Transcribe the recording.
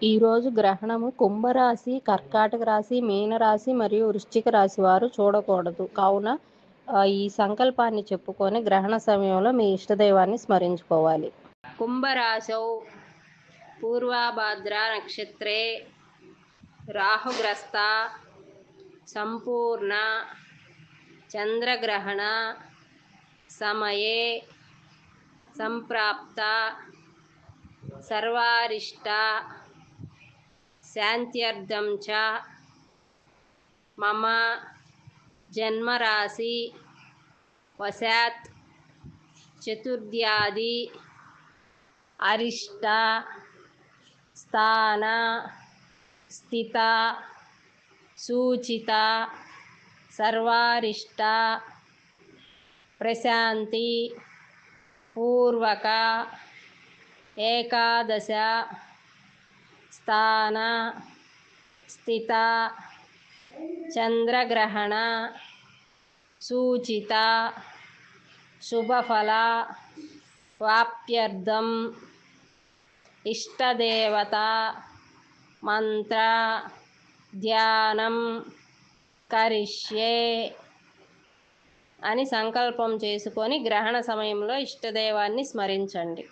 ఈరోజు గ్రహణము కుంభరాశి, కర్కాటక రాశి, మీనరాశి మరియు వృశ్చిక రాశి వారు చూడకూడదు. కావున ఈ సంకల్పాన్ని చెప్పుకొని గ్రహణ సమయంలో మీ ఇష్టదైవాన్ని స్మరించుకోవాలి. కుంభరాశౌ పూర్వాభాద్ర నక్షత్రే రాహుగ్రస్త సంపూర్ణ చంద్రగ్రహణ సమయే సంప్రాప్త సర్వారిష్ట శాంత్యర్థం చ మమ జన్మరాశి వశాత్ చతుర్థ్యాది అరిష్ట స్థాన స్థిత సూచిత సర్వారిష్ట ప్రశాంతి పూర్వక ఏకాదశ స్థాన స్థిత చంద్రగ్రహణ సూచిత శుభఫల వాప్త్యర్థం ఇష్టదేవత మంత్ర ధ్యానం కరిష్యే అని సంకల్పం చేసుకొని గ్రహణ సమయంలో ఇష్టదైవాన్ని స్మరించండి.